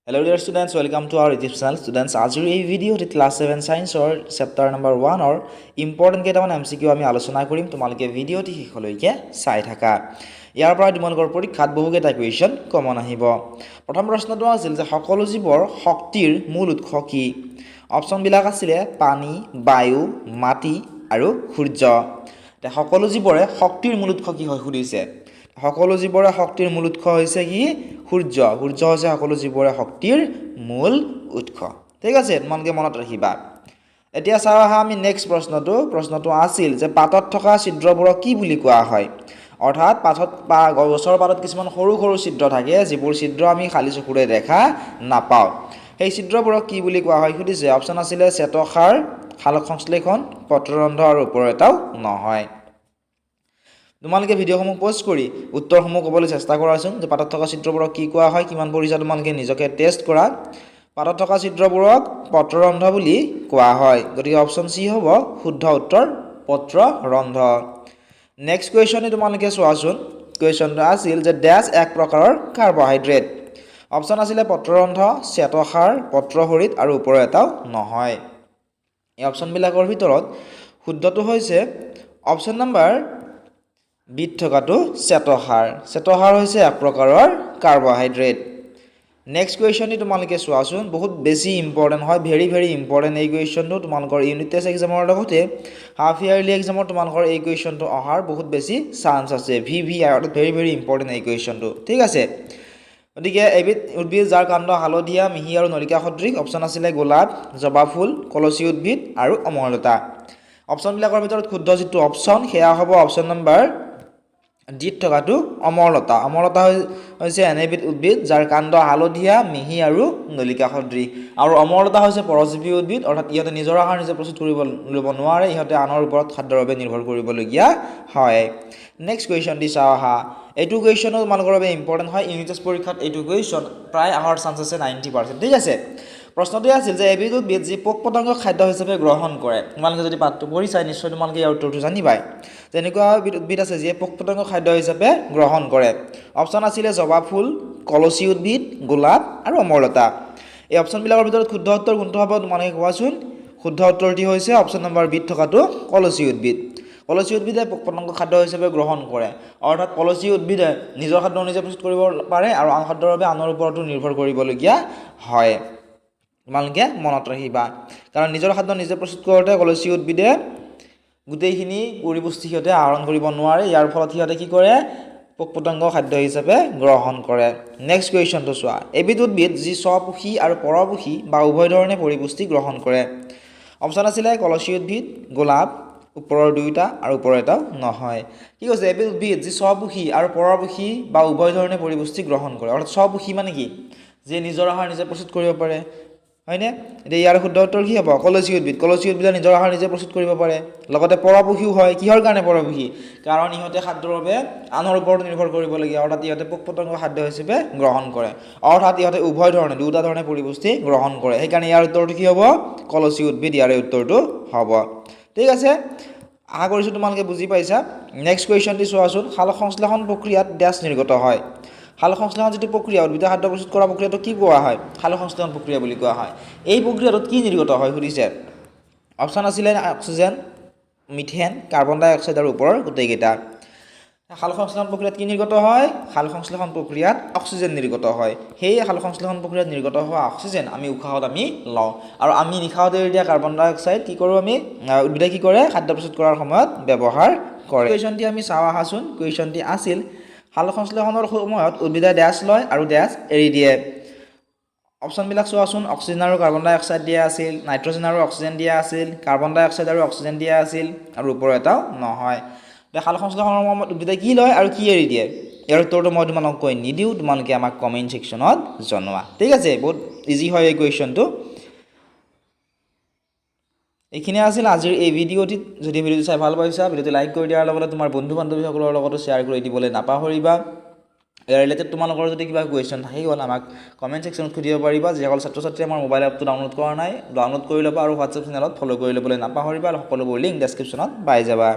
Hello dear students, welcome to our YouTube channel. Students, আজিৰ এই ভিডিঅ'ত ক্লাছ 7 সায়েন্সৰ চেপ্টাৰ নম্বৰ 1 অৰ important কেইটামান MCQ আমি আলোচনা কৰিম। তোমালোকে ভিডিঅ'টি শেষলৈকে চাই থাকা। ইয়াৰ পৰা তোমালোকৰ পৰীক্ষাত বহুকেইটা কুৱেশ্যন কমন আহিব। প্ৰথম প্ৰশ্নটো আছিল যে সকলো জীৱৰ শক্তিৰ মূল উৎস কি? অপচনবিলাক আছিলে পানী, বায়ু, মাটি আৰু সূৰ্য। তে সকলো জীৱৰে শক্তিৰ মূল উৎস কি হয় সুধিছে। সকলো জীৱৰে শক্তিৰ মূল উৎস হৈছে কি? সূৰ্য। সূৰ্য হৈছে সকলো জীৱৰে শক্তিৰ মূল উৎস। ঠিক আছে, তোমালোকে মনত ৰাখিবা। এতিয়া চাও আহা আমি নেক্সট প্ৰশ্নটো আছিল যে পাতত থকা ছিদ্ৰবোৰক কি বুলি কোৱা হয়? অৰ্থাৎ পাতত বা গছৰ পাতত কিছুমান সৰু সৰু ছিদ্ৰ থাকে, যিবোৰ ছিদ্ৰ আমি খালী চকুৰে দেখা নাপাওঁ। সেই ছিদ্ৰবোৰক কি বুলি কোৱা হয় সুধিছে। অপচন আছিলে শ্বেতসাৰ, সালোক সংশ্লেষণ, পত্ৰৰন্ধ্ৰ আৰু ওপৰেটাও নহয়। তোমালোকে ভিডিঅ'সমূহ পোষ্ট কৰি উত্তৰসমূহ ক'বলৈ চেষ্টা কৰাচোন যে পাতত থকা ছিদ্ৰবোৰক কি কোৱা হয়, কিমান পৰিছা তোমালোকে নিজকে টেষ্ট কৰা। পাতত থকা ছিদ্ৰবোৰক পত্ৰৰন্ধ্ৰ বুলি কোৱা হয়। গতিকে অপচন চি হ'ব শুদ্ধ উত্তৰ, পত্ৰৰন্ধ্ৰ। নেক্সট কুৱেশ্যনে তোমালোকে চোৱাচোন। কুৱেশ্যনটো আছিল যে ডেছ এক প্ৰকাৰৰ কাৰ্বহাইড্ৰেট। অপচন আছিলে পত্ৰৰন্ধ্ৰ, শ্বেতসাৰ, পত্ৰহৰিত আৰু ওপৰেটাও নহয়। এই অপচনবিলাকৰ ভিতৰত শুদ্ধটো হৈছে অপচন নম্বৰ বিত থকাটো শ্বেতসাৰ। শ্বেতসাৰ হৈছে এক প্ৰকাৰৰ কাৰ্বহাইড্ৰেট। নেক্সট কুৱেশ্যনটি তোমালোকে চোৱাচোন, বহুত বেছি ইম্পৰ্টেণ্ট হয়, ভেৰি ইম্পৰ্টেণ্ট এই কুৱেশ্যনটো। তোমালোকৰ ইউনিট টেষ্ট এক্সামৰ লগতে হাফ ইয়াৰলি এক্সামৰ তোমালোকৰ এই কুৱেশ্যনটো অহাৰ বহুত বেছি চান্স আছে। ভেৰি ইম্পৰ্টেণ্ট এই কুৱেশ্যনটো। ঠিক আছে, গতিকে এবিধ উদ্ভিদ যাৰ কাণ্ড হালধীয়া, মিহি আৰু নলিকা সদৃশ। অপচন আছিলে গোলাপ, জবা ফুল, কলচী উদ্ভিদ আৰু অমৰলতা। অপচনবিলাকৰ ভিতৰত শুদ্ধ যিটো অপচন সেয়া হ'ব অপচন নম্বৰ ডিত থকাটো অমৰলতা। অমৰলতা হৈছে এনে এবিধ উদ্ভিদ যাৰ কাণ্ড হালধীয়া, মিহি আৰু নলিকা সদৃশ। আৰু অমৰলতা হৈছে পৰজীৱী উদ্ভিদ, অৰ্থাৎ ইহঁতে নিজৰ আহাৰ নিজে প্ৰস্তুত কৰিব ল'ব নোৱাৰে, ইহঁতে আনৰ ওপৰত খাদ্যৰ বাবে নিৰ্ভৰ কৰিবলগীয়া হয়। নেক্সট কুৱেশ্যনটি চাওঁ আহা। এইটো কুৱেশ্যনো তোমালোকৰ বাবে ইম্পৰ্টেণ্ট হয়। ইউনিট টেষ্ট পৰীক্ষাত এইটো কুৱেশ্যন প্ৰায় অহাৰ চান্স আছে 90%। ঠিক আছে, প্ৰশ্নটো আছিল যে এবিধ উদ্ভিদ যি পোক পতংগক খাদ্য হিচাপে গ্ৰহণ কৰে। তোমালোকে যদি পাঠটো পঢ়ি চাই নিশ্চয় তোমালোকে ইয়াৰ উত্তৰটো জানিবাই। তেনেকুৱা উদ্ভিদ আছে যিয়ে পোক পতংগ খাদ্য হিচাপে গ্ৰহণ কৰে। অপচন আছিলে জবা ফুল, কলচী উদ্ভিদ, গোলাপ আৰু অমৰলতা। এই অপচনবিলাকৰ ভিতৰত শুদ্ধ উত্তৰ কোনটো হ'ব তোমালোকে কোৱাচোন। শুদ্ধ উত্তৰটি হৈছে অপচন নম্বৰ বিত থকাটো কলচী উদ্ভিদ। কলচী উদ্ভিদে পোক পতংগ খাদ্য হিচাপে গ্ৰহণ কৰে, অৰ্থাৎ কলচী উদ্ভিদে নিজৰ খাদ্য নিজে প্ৰস্তুত কৰিব পাৰে আৰু আন খাদ্যৰ বাবে আনৰ ওপৰতো নিৰ্ভৰ কৰিবলগীয়া হয়। তোমালোকে মনত ৰাখিবা, কাৰণ নিজৰ খাদ্য নিজে প্ৰস্তুত কৰোঁতে কলচী উদ্ভিদে গোটেইখিনি পৰিপুষ্টি সিহঁতে আহৰণ কৰিব নোৱাৰে। ইয়াৰ ফলত সিহঁতে কি কৰে, পোক পতংগ খাদ্য হিচাপে গ্ৰহণ কৰে। নেক্সট কুৱেশ্যনটো চোৱা। এবিধ উদ্ভিদ যি স্বপোষী আৰু পৰপোষী বা উভয় ধৰণে পৰিপুষ্টি গ্ৰহণ কৰে। অপচন আছিলে কলচী উদ্ভিদ, গোলাপ, ওপৰৰ দুয়োটা আৰু ওপৰৰ এটাও নহয়। কি কৈছে, এবিধ উদ্ভিদ যি স্বপোষী আৰু পৰপোষী বা উভয় ধৰণে পৰিপুষ্টি গ্ৰহণ কৰে। অৰ্থাৎ স্বপোষী মানে কি, যে নিজৰ আহাৰ নিজে প্ৰস্তুত কৰিব পাৰে, হয়নে? এতিয়া ইয়াৰ শুদ্ধ উত্তৰ কি হ'ব? কলচী উদ্ভিদ। কলচী উদ্ভিদে নিজৰ আহাৰ নিজে প্ৰস্তুত কৰিব পাৰে। লগতে পৰপোষীও হয়। কিহৰ কাৰণে পৰপোষী? কাৰণ ইহঁতে খাদ্যৰ বাবে আনৰ ওপৰত নিৰ্ভৰ কৰিবলগীয়া, অৰ্থাৎ ইহঁতে পোক পতংগ খাদ্য হিচাপে গ্ৰহণ কৰে। অৰ্থাৎ ইহঁতে উভয় ধৰণে দুটা ধৰণে পৰিপুষ্টি গ্ৰহণ কৰে। সেইকাৰণে ইয়াৰ উত্তৰটো কি হ'ব? কলচী উদ্ভিদ ইয়াৰে উত্তৰটো হ'ব। ঠিক আছে, আশা কৰিছোঁ তোমালোকে বুজি পাইছা। নেক্সট কুৱেশ্যনটি চোৱাচোন। সালোক সংশ্লেষণ প্ৰক্ৰিয়াত ডেছ নিৰ্গত হয়। সালোক সংশ্লেষণ যিটো প্ৰক্ৰিয়া, উদ্ভিদে খাদ্য প্ৰস্তুত কৰা প্ৰক্ৰিয়াটো কি কোৱা হয়? সালোক সংশ্লেষণ প্ৰক্ৰিয়া বুলি কোৱা হয়। এই প্ৰক্ৰিয়াটোত কি নিৰ্গত হয় সুধিছে। অপচন আছিলে অক্সিজেন, মিথেন, কাৰ্বন ডাই অক্সাইড আৰু ওপৰৰ গোটেইকেইটা। সালোক সংশ্লেষণ প্ৰক্ৰিয়াত কি নিৰ্গত হয়? সালোক সংশ্লেষণ প্ৰক্ৰিয়াত অক্সিজেন নিৰ্গত হয়। সেই সালোক সংশ্লেষণ প্ৰক্ৰিয়াত নিৰ্গত হোৱা অক্সিজেন আমি উশাহত আমি লওঁ, আৰু আমি নিশাহত এৰি দিয়া কাৰ্বন ডাই অক্সাইড কি কৰোঁ, আমি উদ্ভিদে কি কৰে, খাদ্য প্ৰস্তুত কৰাৰ সময়ত ব্যৱহাৰ কৰে। কুৱেশ্যনটি আমি চাওঁ আহাচোন। কুৱেশ্যনটি আছিল সালোক সংশ্লেষণৰ সময়ত উদ্ভিদে ডেছ লয় আৰু ডেছ এৰি দিয়ে। অপচনবিলাক চোৱাচোন। অক্সিজেন আৰু কাৰ্বন ডাই অক্সাইড দিয়া আছিল, নাইট্ৰজেন আৰু অক্সিজেন দিয়া আছিল, কাৰ্বন ডাই অক্সাইড আৰু অক্সিজেন দিয়া আছিল, আৰু ওপৰৰ এটাও নহয়। সালোক সংশ্লেষণৰ সময়ত উদ্ভিদে কি লয় আৰু কি এৰি দিয়ে? ইয়াৰ উত্তৰটো মই তোমালোকক কৈ নিদিওঁ, তোমালোকে আমাক কমেণ্ট ছেকশ্যনত জনোৱা। ঠিক আছে, বহুত ইজি হয় এই কুৱেশ্যনটো। এইখিনিয়ে আছিল আজিৰ এই ভিডিঅ'টিত। যদি ভিডিঅ'টো চাই ভাল পাইছা, ভিডিঅ'টো লাইক কৰি দিয়াৰ লগতে তোমাৰ বন্ধু বান্ধৱীসকলৰ লগতো শ্বেয়াৰ কৰি দিবলৈ নাপাহৰিবা। ইয়াৰ ৰিলেটেড তোমালোকৰ যদি কিবা কুৱেশ্যন থাকি গ'ল আমাক কমেণ্ট ছেকশ্যনত সুধিব পাৰিবা। যিসকল ছাত্ৰ ছাত্ৰীয়ে আমাৰ মোবাইল এপটো ডাউনলোড কৰা নাই, ডাউনলোড কৰি ল'বা আৰু হোৱাটছএপ চেনেলত ফ'ল' কৰি ল'বলৈ নাপাহৰিবা। আৰু সকলোবোৰ লিংক ডেছক্ৰিপশ্যনত পাই যাবা।